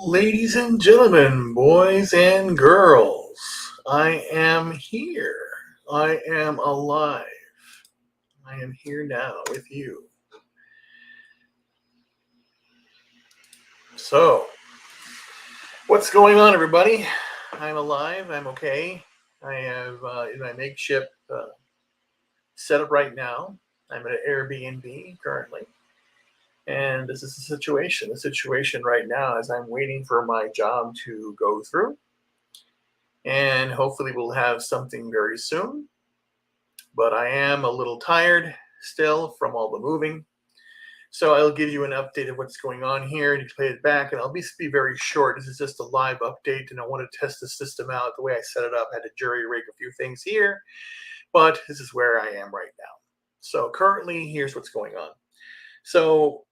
Ladies and gentlemen, boys and girls, I am here. I am alive. I am here now with you. So, what's going on, everybody? I'm alive. I'm okay. I have in my makeshift setup right now. I'm at an Airbnb currently. And this is the situation. The situation right now is I'm waiting for my job to go through. And hopefully we'll have something very soon. But I am a little tired still from all the moving. So I'll give you an update of what's going on here, and you can play it back, and I'll be very short. This is just a live update, and I want to test the system out the way I set it up. I had to jury rig a few things here, but this is where I am right now. So currently, here's what's going on. So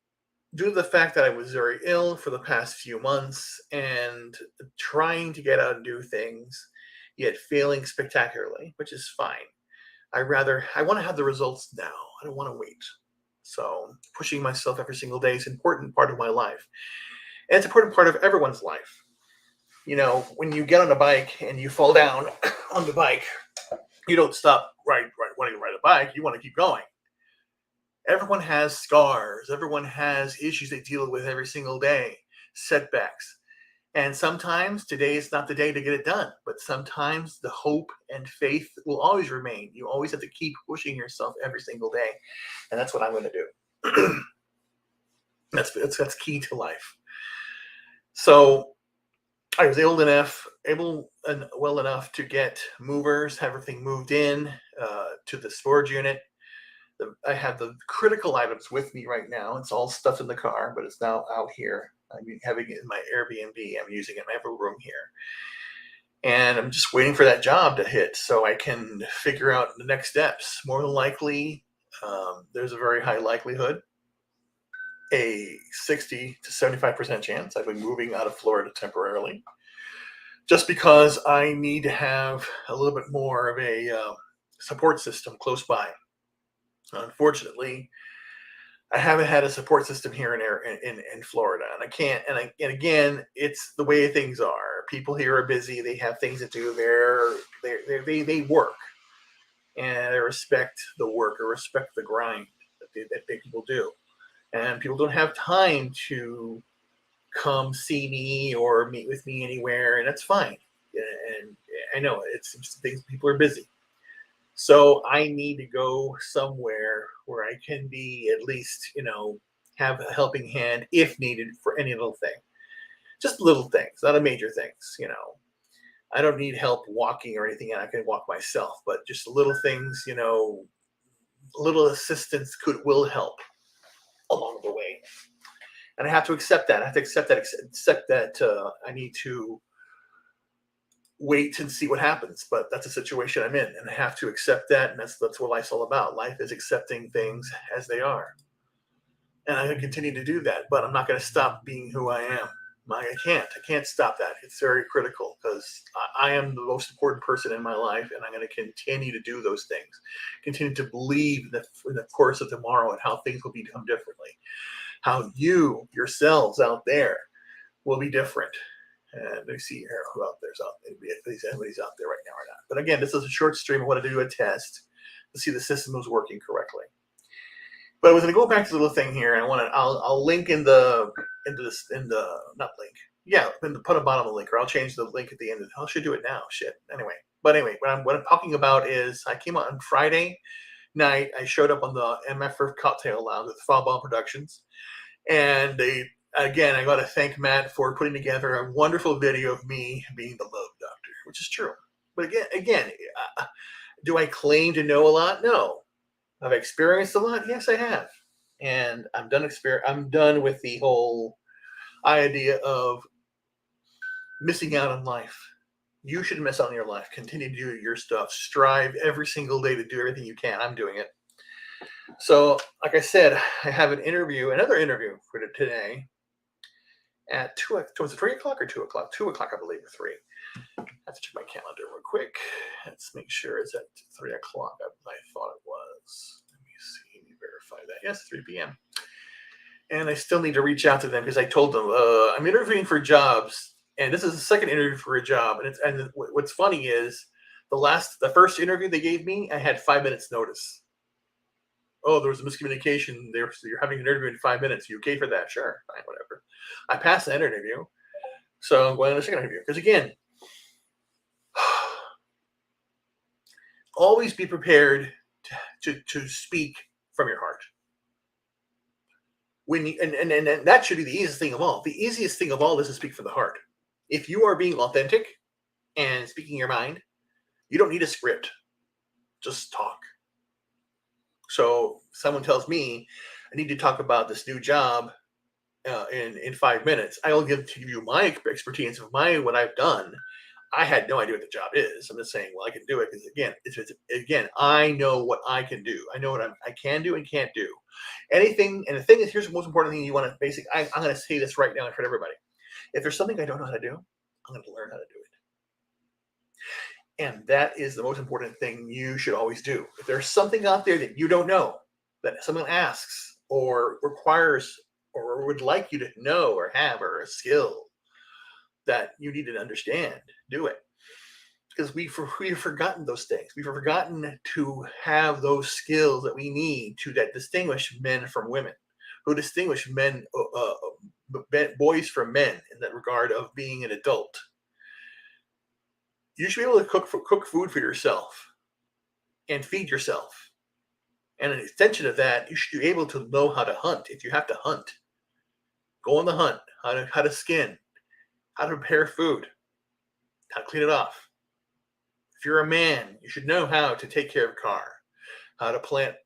due to the fact that I was very ill for the past few months and trying to get out and do things, yet failing spectacularly, which is fine. I want to have the results now. I don't want to wait. So pushing myself every single day is an important part of my life. And it's an important part of everyone's life. You know, when you get on a bike and you fall down on the bike, you don't stop wanting to ride a bike. You want to keep going. Everyone has scars. Everyone has issues they deal with every single day, setbacks. And sometimes today is not the day to get it done, but sometimes the hope and faith will always remain. You always have to keep pushing yourself every single day. And that's what I'm going to do. That's key to life. So I was able and well enough to get movers, have everything moved in to the storage unit. I have the critical items with me right now. It's all stuff in the car, but it's now out here. I'm having it in my Airbnb. I'm using it in my every room here. And I'm just waiting for that job to hit so I can figure out the next steps. More than likely, there's a very high likelihood, a 60 to 75% chance I've been moving out of Florida temporarily, just because I need to have a little bit more of a support system close by. Unfortunately, I haven't had a support system here in Florida, and I can't. And again, it's the way things are. People here are busy; they have things to do. They work, and I respect the work. I respect the grind that people do, and people don't have time to come see me or meet with me anywhere, and that's fine. And I know it's things. People are busy. So I need to go somewhere where I can be at least, have a helping hand if needed for any little thing. Just little things, not a major things. I don't need help walking or anything, and I can walk myself, but just little things, little assistance will help along the way. And I have to accept that. I have to accept that I need to wait and see what happens. But that's a situation I'm in, and I have to accept that. And that's what life's all about. Life is accepting things as they are, and I'm going to continue to do that. But I'm not going to stop being who I am. I can't stop that. It's very critical because I am the most important person in my life, and I'm going to continue to do those things. Continue to believe in the course of tomorrow and how things will become differently. How you yourselves out there will be different. And let me see here who out there's out there. If anybody's out there right now or not. But again, this is a short stream. I wanted to do a test to see the system was working correctly. But I was going to go back to the little thing here, and I'll link in the not link. Yeah, put a bottom of the link, or I'll change the link at the end. I should do it now. Shit. Anyway, what I'm talking about is I came out on Friday night. I showed up on the MF Cocktail Lounge with Fall Bomb Productions, and I got to thank Matt for putting together a wonderful video of me being the love doctor, which is true. But again, do I claim to know a lot? No. Have I experienced a lot? Yes, I have. And I'm done with the whole idea of missing out on life. You shouldn't miss out on your life. Continue to do your stuff. Strive every single day to do everything you can. I'm doing it. So, like I said, I have another interview for today at 2. Was it 3 o'clock or 2 o'clock? 2 o'clock, I believe, or 3. I have to check my calendar real quick. Let's make sure it's at 3 o'clock. I thought it was. Let me see. Let me verify that. Yes, 3 p.m. and I still need to reach out to them because I told them I'm interviewing for jobs, and this is the second interview for a job. And what's funny is the first interview they gave me, I had 5 minutes notice. Oh, there was a miscommunication. You're having an interview in 5 minutes. You okay for that? Sure, fine, whatever. I passed that interview, so I'm going to the second interview because again, always be prepared to speak from your heart. When you, and that should be the easiest thing of all. The easiest thing of all is to speak from the heart. If you are being authentic and speaking your mind, you don't need a script. Just talk. So someone tells me I need to talk about this new job in 5 minutes. I'll give you my expertise of what I've done. I had no idea what the job is. I'm just saying, well, I can do it because again, I know what I can do. I know what I can do and can't do. Anything, and the thing is, here's the most important thing you want to I'm going to say this right now in front of everybody. If there's something I don't know how to do, I'm going to learn how to do it. And that is the most important thing you should always do. If there's something out there that you don't know, that someone asks or requires or would like you to know or have, or a skill that you need to understand, do it. Because we've forgotten those things. We've forgotten to have those skills that we need that distinguish men from women, who distinguish boys from men in that regard of being an adult. You should be able to cook food for yourself and feed yourself. And an extension of that, you should be able to know how to hunt. If you have to hunt, go on the hunt, how to skin, how to prepare food, how to clean it off. If you're a man, you should know how to take care of a car, how to plant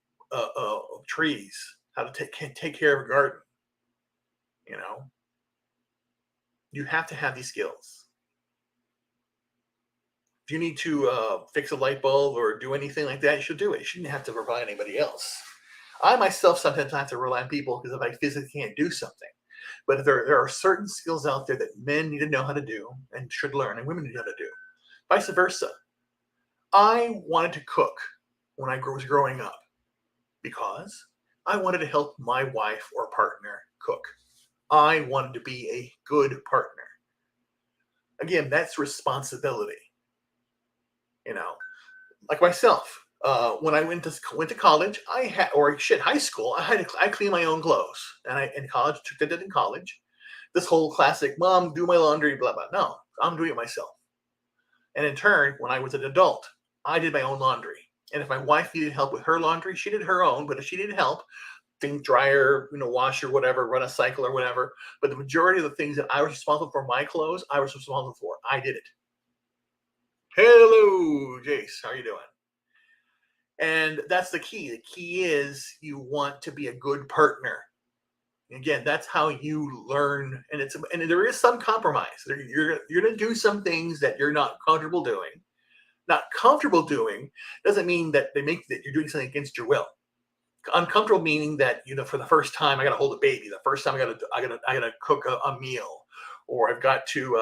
trees, how to take care of a garden. You know, you have to have these skills. If you need to fix a light bulb or do anything like that, you should do it. You shouldn't have to rely on anybody else. I myself sometimes have to rely on people because if I physically can't do something. But there are certain skills out there that men need to know how to do and should learn, and women need to know how to do. Vice versa. I wanted to cook when I was growing up because I wanted to help my wife or partner cook. I wanted to be a good partner. Again, that's responsibility. You know, like myself, when I went to college, high school, I cleaned my own clothes, and in college did it in college. This whole classic, mom, do my laundry, blah blah. No, I'm doing it myself. And in turn, when I was an adult, I did my own laundry. And if my wife needed help with her laundry, she did her own. But if she needed help, thing dryer, washer, whatever, run a cycle or whatever. But the majority of the things that I was responsible for my clothes, I was responsible for. I did it. Hello, Jace. How are you doing? And that's the key. The key is you want to be a good partner. Again, that's how you learn. And there is some compromise. You're going to do some things that you're not comfortable doing. Not comfortable doing doesn't mean that you're doing something against your will. Uncomfortable meaning that for the first time I got to hold a baby. The first time I got to cook a meal, or I've got to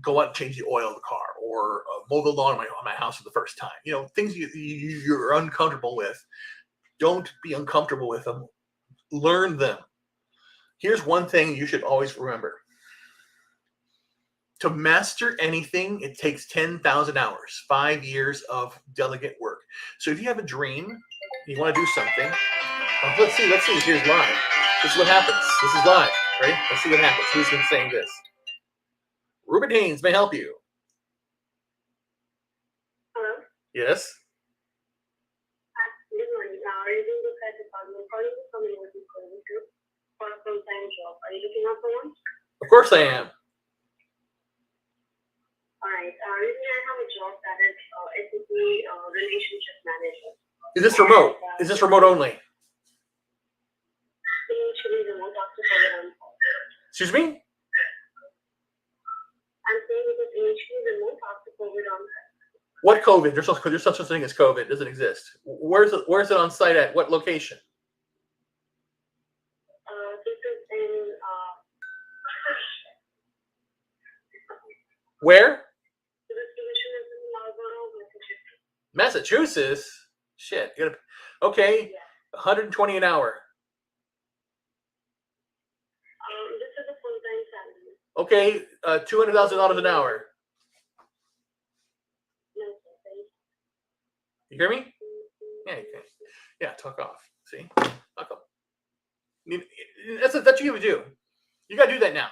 go out and change the oil of the car, or mow the lawn on my house for the first time. Things you're uncomfortable with. Don't be uncomfortable with them. Learn them. Here's one thing you should always remember. To master anything, it takes 10,000 hours, 5 years of delegate work. So if you have a dream, you want to do something, let's see, here's live. This is what happens. This is live, right? Let's see what happens. Who's been saying this? Reuben Haynes may help you. Hello? Yes? Good morning. Raising the Fed Department, calling you from a group for a full-time job. Are you looking out for one? Of course I am. All right. Recently I have a job that is SAP relationship manager. Is this remote? Is this remote only? Initially remote after COVID on call. Excuse me? I'm saying it is initially remote after COVID on call. What COVID? There's such a thing as COVID. It doesn't exist. Where's it on site at? What location? This is in Where? the distribution is in Marlborough, Massachusetts? Shit. Okay. Yeah. 120 an hour. Okay, $200,000 an hour. No, sir. Thank you. You hear me? Yeah, you can. Yeah, talk off. See? Talk off. That's what you would do. You got to do that now.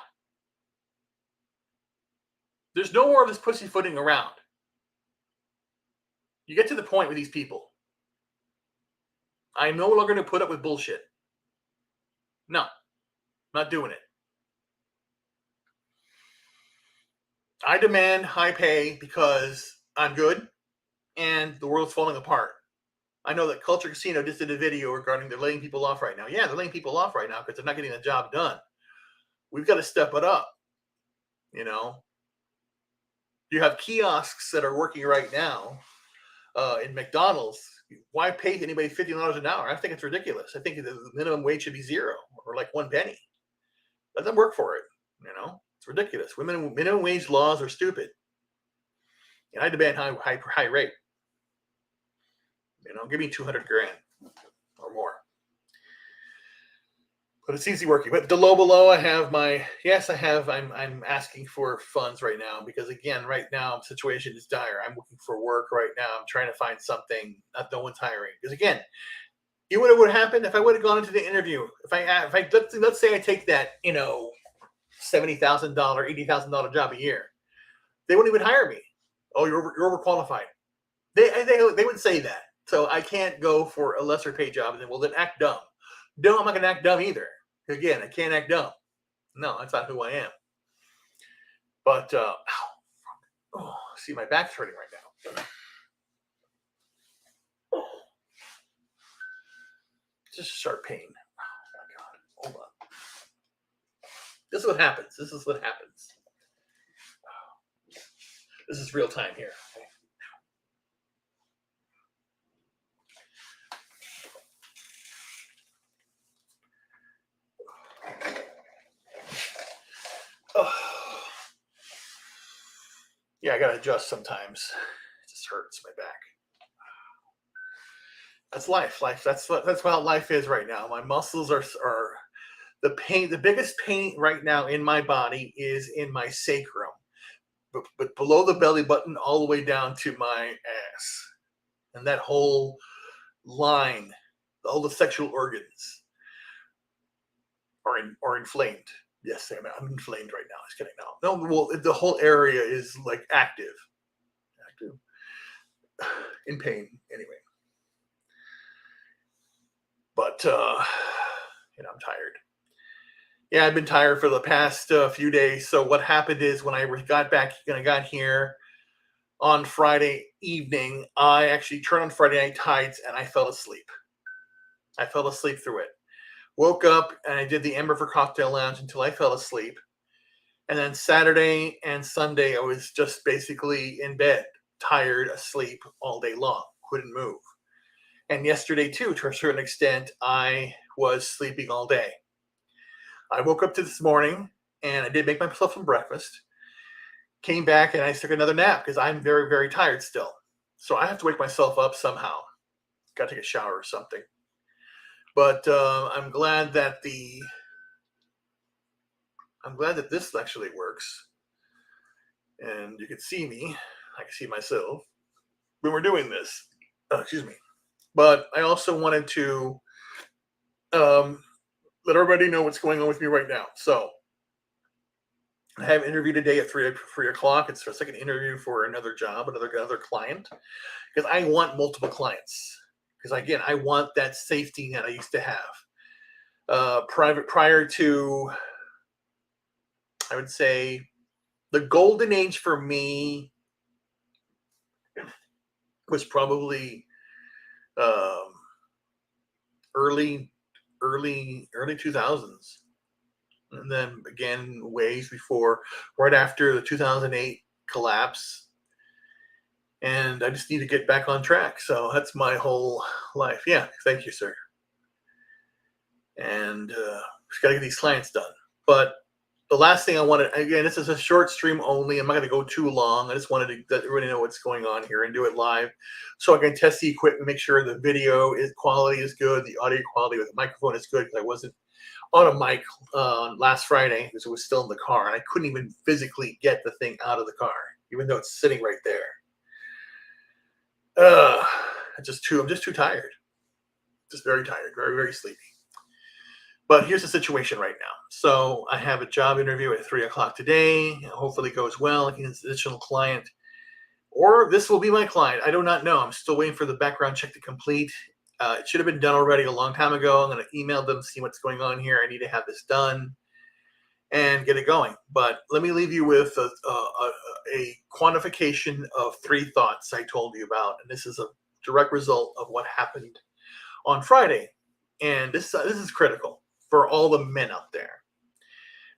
There's no more of this pussyfooting around. You get to the point with these people. I'm no longer going to put up with bullshit. No, not doing it. I demand high pay because I'm good and the world's falling apart. I know that Culture Casino just did a video regarding they're laying people off right now. Yeah, they're laying people off right now because they're not getting the job done. We've got to step it up. You know, you have kiosks that are working right now in McDonald's. Why pay anybody $50 an hour? I think it's ridiculous. I think the minimum wage should be $0 or like 1 penny. Doesn't work for it. You know, it's ridiculous. Minimum wage laws are stupid. And I demand high rate. You know, give me 200 grand or more. But it's easy working. But below, I have I'm asking for funds right now because again, right now situation is dire. I'm looking for work right now. I'm trying to find something. No one's hiring because again, you know what would have happened if I would have gone into the interview. Let's say I take that $70,000, $80,000 job a year, they wouldn't even hire me. Oh, you're overqualified. They would say that. So I can't go for a lesser paid job and then act dumb. No, I'm not going to act dumb either. Again, I can't act dumb. No, that's not who I am. But, see, my back's hurting right now. Just a sharp pain. Oh, my God. Hold on. This is what happens. This is real time here. Oh. Yeah, I gotta adjust sometimes. It just hurts my back. That's life. That's how life is right now. My muscles are the pain. The biggest pain right now in my body is in my sacrum, but below the belly button, all the way down to my ass, and that whole line, all the sexual organs are inflamed. Yes, I'm inflamed right now. Just kidding. No. Well, the whole area is like active, in pain. Anyway, but I'm tired. Yeah, I've been tired for the past few days. So what happened is when I got here on Friday evening, I actually turned on Friday Night Tides and I fell asleep. I fell asleep through it. Woke up and I did the Ember for Cocktail Lounge until I fell asleep. And then Saturday and Sunday, I was just basically in bed, tired, asleep all day long, couldn't move. And yesterday too, to a certain extent, I was sleeping all day. I woke up this morning and I did make myself some breakfast, came back and I took another nap because I'm very, very tired still. So I have to wake myself up somehow. Got to take a shower or something. But I'm glad that this actually works. And you can see me. I can see myself when we're doing this. Excuse me. But I also wanted to let everybody know what's going on with me right now. So I have an interview today at 3 o'clock. It's a second interview for another job, another client, because I want multiple clients. Because again, I want that safety net I used to have. Prior to, I would say, the golden age for me was probably early 2000s. And then again, ways before, right after the 2008 collapse. And I just need to get back on track. So that's my whole life. Yeah, thank you, sir. And just got to get these clients done. But the last thing I wanted, again, this is a short stream only. I'm not going to go too long. I just wanted to let everybody know what's going on here and do it live so I can test the equipment, make sure the video quality is good, the audio quality with the microphone is good, because I wasn't on a mic last Friday because it was still in the car, and I couldn't even physically get the thing out of the car, even though it's sitting right there. I'm just too tired. Just very tired, very, very sleepy. But here's the situation right now. So I have a job interview at 3 o'clock today. Hopefully it goes well. I can get an additional client. Or this will be my client. I do not know. I'm still waiting for the background check to complete. It should have been done already a long time ago. I'm going to email them, see what's going on here. I need to have this done and get it going. But let me leave you with a quantification of 3 thoughts I told you about. And this is a direct result of what happened on Friday. And this is critical for all the men out there.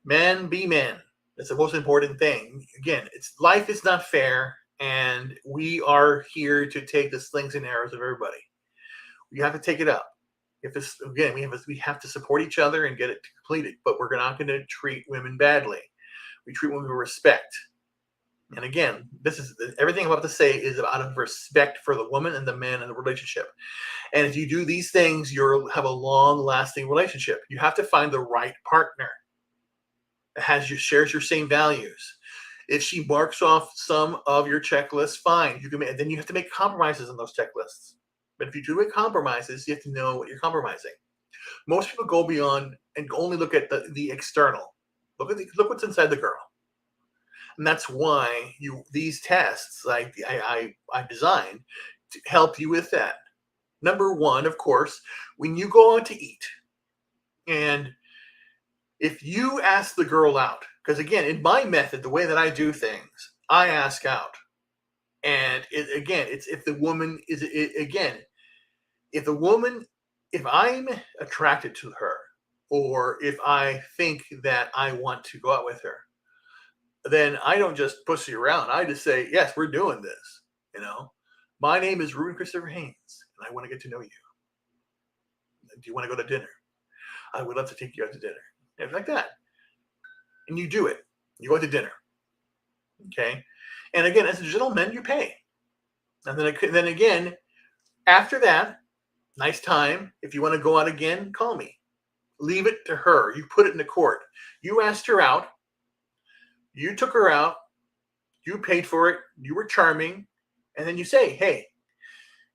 Men be men. That's the most important thing. Again, life is not fair, and we are here to take the slings and arrows of everybody. We have to take it up. We have to support each other and get it completed, but we're not going to treat women badly. We treat women with respect. And again, everything I'm about to say is out of respect for the woman and the man in the relationship. And if you do these things, you'll have a long-lasting relationship. You have to find the right partner that shares your same values. If she marks off some of your checklists, fine. Then you have to make compromises on those checklists. But if you do make compromises, you have to know what you're compromising. Most people go beyond and only look at the external. Look what's inside the girl. And that's why these tests I designed to help you with that. Number one, of course, when you go out to eat, and if you ask the girl out, because again, in my method, the way that I do things, I ask out. And if I'm attracted to her, or if I think that I want to go out with her, then I don't just pussy around. I just say, yes, we're doing this. My name is Reuben Christopher Haynes, and I want to get to know you. Do you want to go to dinner? I would love to take you out to dinner. And like that. And you do it. You go to dinner. Okay? And again, as a gentleman, you pay. And then again, after that, nice time. If you want to go out again, call me. Leave it to her. You put it in the court. You asked her out. You took her out. You paid for it. You were charming. And then you say, hey,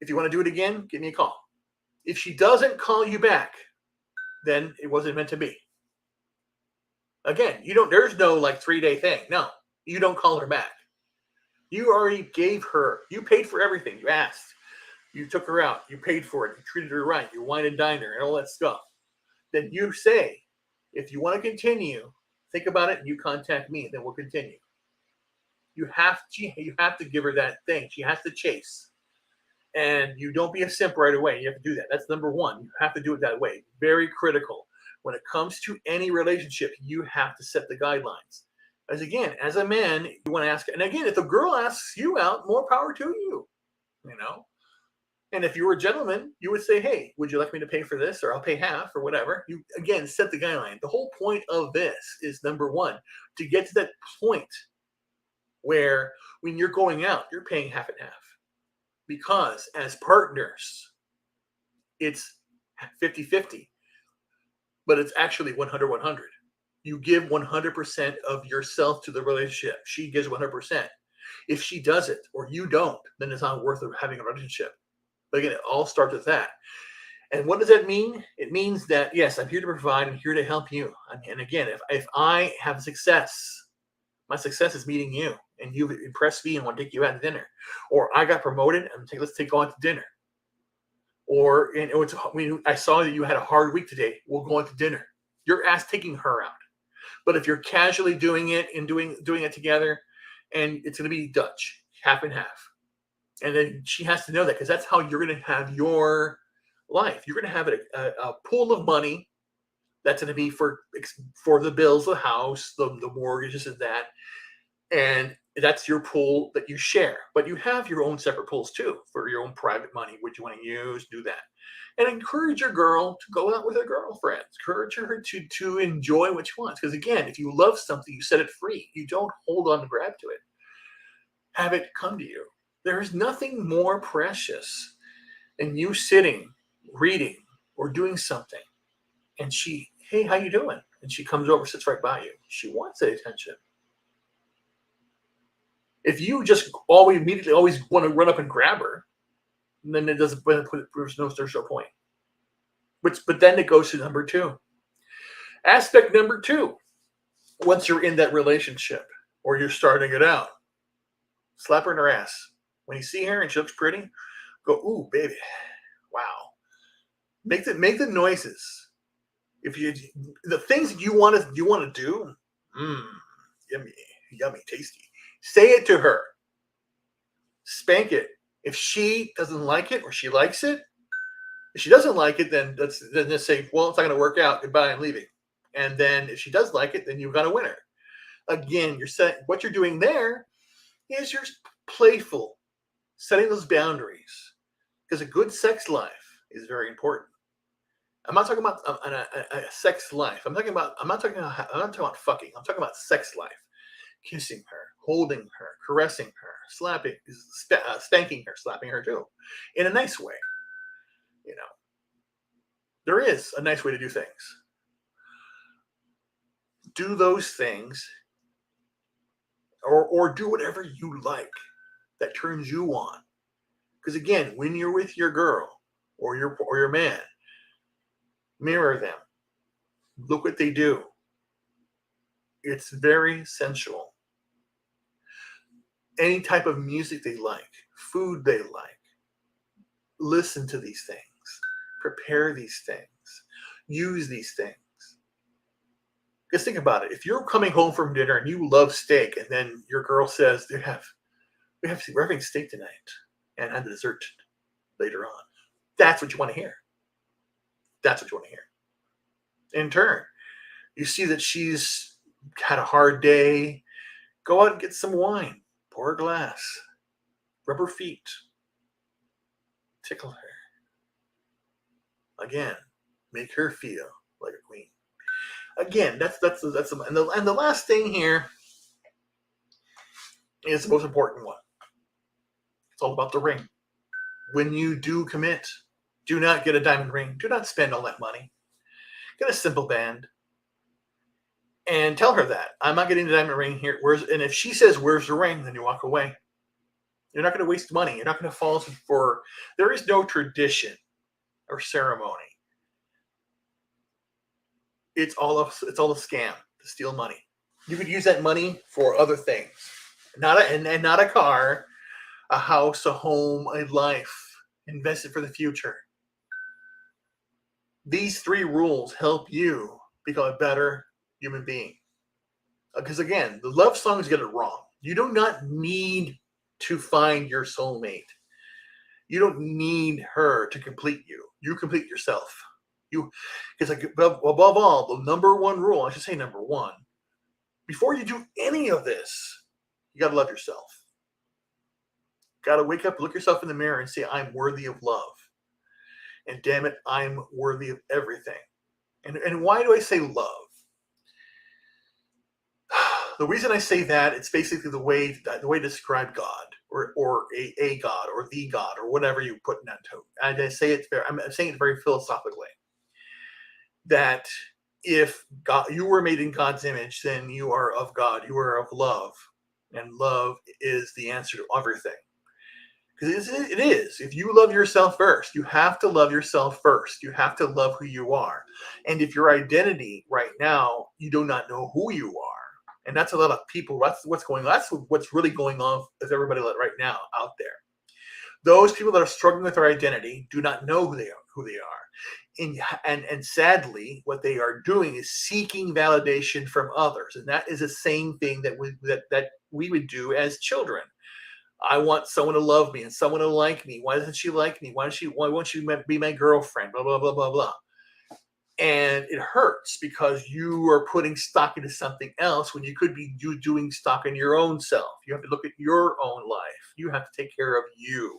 if you want to do it again, give me a call. If she doesn't call you back, then it wasn't meant to be. Again, there's no 3-day thing. No, you don't call her back. You already gave her, you paid for everything. You asked. You took her out. You paid for it. You treated her right. You wine and dined her and all that stuff. Then you say, if you want to continue, think about it and you contact me, then we'll continue. You have to give her that thing. She has to chase. And you don't be a simp right away. You have to do that. That's number one. You have to do it that way. Very critical. When it comes to any relationship, you have to set the guidelines. As a man, you want to ask. And again, if the girl asks you out, more power to you. And if you were a gentleman, you would say, hey, would you like me to pay for this? Or I'll pay half or whatever. You, again, set the guideline. The whole point of this is, number one, to get to that point where when you're going out, you're paying half and half. Because as partners, it's 50-50. But it's actually 100-100. You give 100% of yourself to the relationship. She gives 100%. If she does it or you don't, then it's not worth having a relationship. But again, it all starts with that. And what does that mean? It means that, yes, I'm here to provide. I'm here to help you. And again, if I have success, my success is meeting you. And you've impressed me and want to take you out to dinner. Or I got promoted and let's go out to dinner. Or I saw that you had a hard week today. We'll go out to dinner. You're taking her out. But if you're casually doing it and doing it together, and it's going to be Dutch, half and half. And then she has to know that, because that's how you're going to have your life. You're going to have a pool of money that's going to be for the bills, the house, the mortgages, and that. And that's your pool that you share. But you have your own separate pools too for your own private money, which you want to use, do that. And encourage your girl to go out with her girlfriends. Encourage her to enjoy what she wants. Because again, if you love something, you set it free. You don't hold on and grab to it. Have it come to you. There is nothing more precious than you sitting, reading, or doing something, and she hey, how you doing? And she comes over, sits right by you. She wants that attention. If you just immediately always want to run up and grab her, then it doesn't. There's no point. But then it goes to number two. Aspect number two. Once you're in that relationship or you're starting it out, slap her in her ass. When you see her and she looks pretty, go, ooh, baby, wow. Make the noises. If you the things that you want to do, yummy, tasty. Say it to her. Spank it. If she doesn't like it or she likes it, if she doesn't like it, then just say, well, it's not going to work out. Goodbye, I'm leaving. And then if she does like it, then you've got a winner. Again, what you're doing there is you're playful, setting those boundaries, because a good sex life is very important. I'm not talking about a sex life. I'm not talking about fucking. I'm talking about sex life. Kissing her, holding her, caressing her, slapping, spanking her, slapping her too, in a nice way. There is a nice way to do things. Do those things, or do whatever you like that turns you on. Because again, when you're with your girl or your man, mirror them. Look what they do. It's very sensual. Any type of music they like, food they like. Listen to these things. Prepare these things. Use these things. Just think about it. If you're coming home from dinner and you love steak, and then your girl says, we're having steak tonight and had dessert later on. That's what you want to hear. That's what you want to hear. In turn, you see that she's had a hard day. Go out and get some wine. Pour a glass. Rub her feet. Tickle her. Again, make her feel like a queen. Again, that's and the last thing here is the most important one. It's all about the ring. When you do commit, do not get a diamond ring. Do not spend all that money. Get a simple band. And tell her that. I'm not getting the diamond ring here. And if she says, where's the ring? Then you walk away. You're not going to waste money. You're not going to fall for... There is no tradition or ceremony. It's all a scam to steal money. You could use that money for other things. Not a car, a house, a home, a life. Invest it for the future. These 3 rules help you become a better human being. Because again, the love songs get it wrong. You do not need to find your soulmate. You don't need her to complete you. You complete yourself. Because above all, the number one rule, I should say number one, before you do any of this, you got to love yourself. Got to wake up, look yourself in the mirror and say, I'm worthy of love. And damn it, I'm worthy of everything. And why do I say love? The reason I say that, it's basically the way to describe God, or a God, or the God, or whatever you put in that tone. And I'm saying it very philosophically. That if God, you were made in God's image, then you are of God. You are of love, and love is the answer to everything. Because it is. If you love yourself first, you have to love yourself first. You have to love who you are. And if your identity right now, you do not know who you are. And that's a lot of people. That's what's going on. That's what's really going on with everybody right now out there. Those people that are struggling with their identity do not know who they are. And sadly, what they are doing is seeking validation from others. And that is the same thing that we would do as children. I want someone to love me and someone to like me. Why doesn't she like me? Why won't she be my girlfriend? Blah, blah, blah, blah, blah. And it hurts because you are putting stock into something else when you could be doing stock in your own self. You have to look at your own life. You have to take care of you.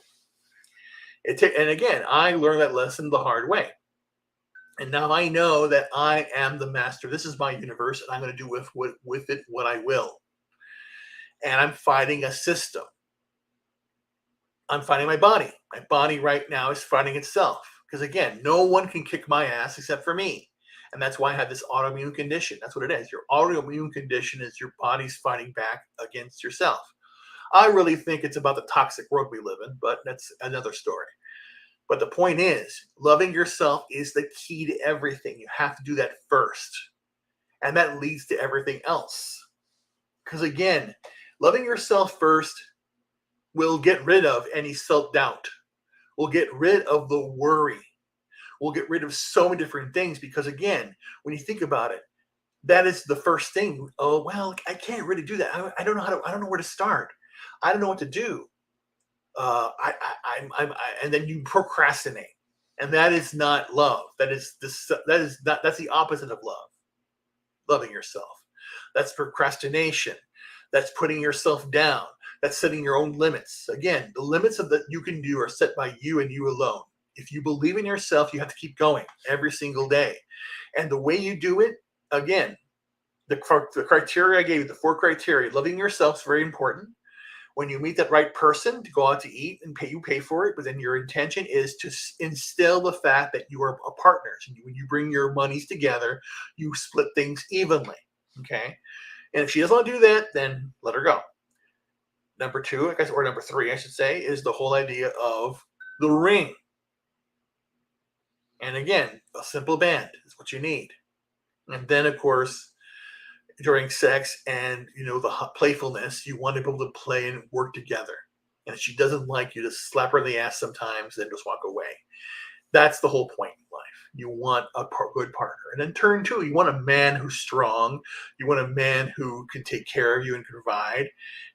And again, I learned that lesson the hard way. And now I know that I am the master. This is my universe, and I'm going to do with it what I will. And I'm fighting a system. I'm fighting my body. My body right now is fighting itself. Because again, no one can kick my ass except for me. And that's why I have this autoimmune condition. That's what it is. Your autoimmune condition is your body's fighting back against yourself. I really think it's about the toxic world we live in, but that's another story. But the point is, loving yourself is the key to everything. You have to do that first. And that leads to everything else. Because again, loving yourself first will get rid of any self-doubt. Will get rid of the worry. Will get rid of so many different things. Because again, when you think about it, that is the first thing. Oh, well, I can't really do that. I don't know I don't know where to start. I don't know what to do. And then you procrastinate, and that is not love. That's the opposite of love. Loving yourself. That's procrastination. That's putting yourself down. That's setting your own limits. Again, the limits of that you can do are set by you and you alone. If you believe in yourself, you have to keep going every single day. And the way you do it, again, the criteria I gave you, the 4 criteria, loving yourself is very important. When you meet that right person to go out to eat and pay for it, but then your intention is to instill the fact that you are partners. And when you bring your monies together, you split things evenly. Okay. And if she doesn't want to do that, then let her go. Number 2, I guess, or number 3, I should say, is the whole idea of the ring. And again, a simple band is what you need. And then, of course, during sex and the playfulness, you want to be able to play and work together. And if she doesn't like you, just slap her in the ass sometimes, then just walk away. That's the whole point in life. You want a good partner. And then turn 2, you want a man who's strong. You want a man who can take care of you and provide.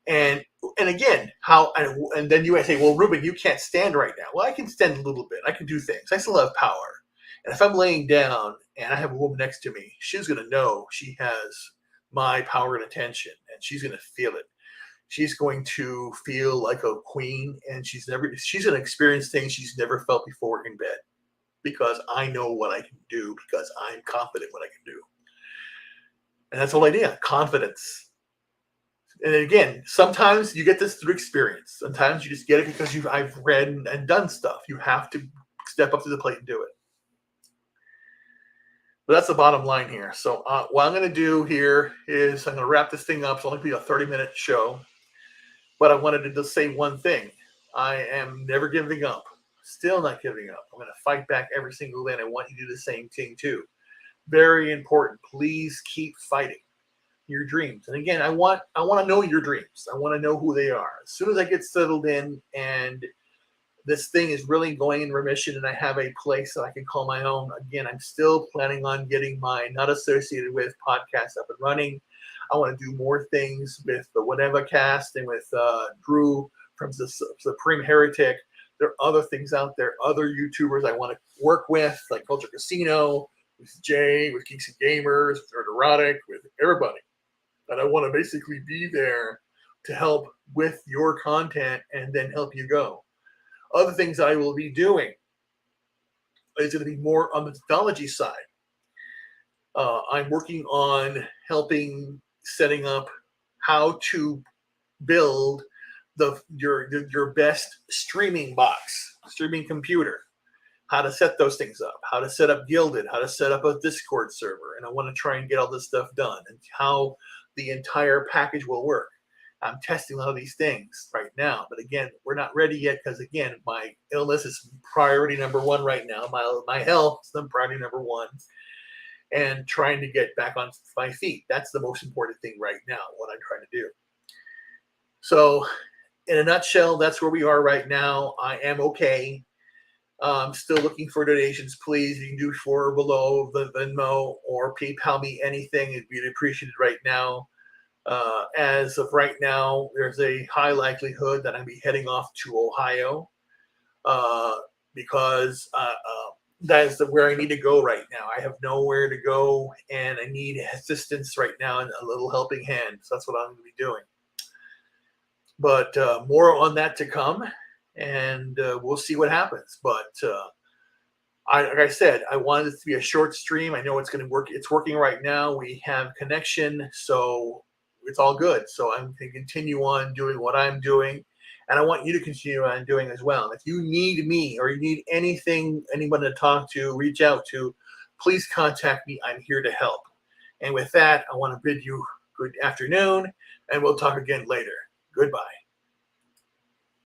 And again, and then you might say, well, Reuben, you can't stand right now. Well, I can stand a little bit. I can do things. I still have power. And if I'm laying down and I have a woman next to me, she's going to know she has my power and attention, and she's going to feel it. She's going to feel like a queen, and she's going to experience things she's never felt before in bed, because I know what I can do, because I'm confident what I can do. And that's the whole idea, confidence. And again, sometimes you get this through experience. Sometimes you just get it because I've read and done stuff. You have to step up to the plate and do it. But that's the bottom line here. So what I'm going to do here is I'm going to wrap this thing up. It's only be a 30-minute show. But I wanted to just say one thing. I am never giving up. Still not giving up. I'm going to fight back every single day, and I want you to do the same thing too. Very important. Please keep fighting your dreams. And again, I want to know your dreams. I want to know who they are. As soon as I get settled in and this thing is really going in remission and I have a place that I can call my own, again, I'm still planning on getting my Not Associated With podcast up and running. I want to do more things with the Whatever Cast and with Drew from the Supreme Heretic. There are other things out there, other YouTubers I want to work with, like Culture Casino, with Jay, with Geeks and Gamers, with Erotic, with everybody. And I want to basically be there to help with your content and then help you go. Other things I will be doing is going to be more on the technology side. I'm working on setting up how to build your best streaming computer, how to set those things up, how to set up Gilded, how to set up a Discord server. And I want to try and get all this stuff done and how the entire package will work. I'm testing a lot of these things right now, but again, we're not ready yet because again, my illness is priority number 1 right now. My health is the priority number 1, and trying to get back on my feet. That's the most important thing right now, what I'm trying to do. So in a nutshell, that's where we are right now. I am okay. I'm still looking for donations. Please, you can do 4 or below the Venmo or PayPal me anything. It'd be appreciated right now. As of right now, there's a high likelihood that I'll be heading off to Ohio because that is where I need to go right now. I have nowhere to go, and I need assistance right now and a little helping hand. So that's what I'm going to be doing. But more on that to come, and we'll see what happens. But like I said, I wanted it to be a short stream. I know it's going to work. It's working right now. We have connection, so it's all good. So I'm going to continue on doing what I'm doing, and I want you to continue on doing as well. If you need me or you need anything, anyone to talk to, reach out to, please contact me. I'm here to help. And with that, I want to bid you good afternoon, and we'll talk again later. Goodbye.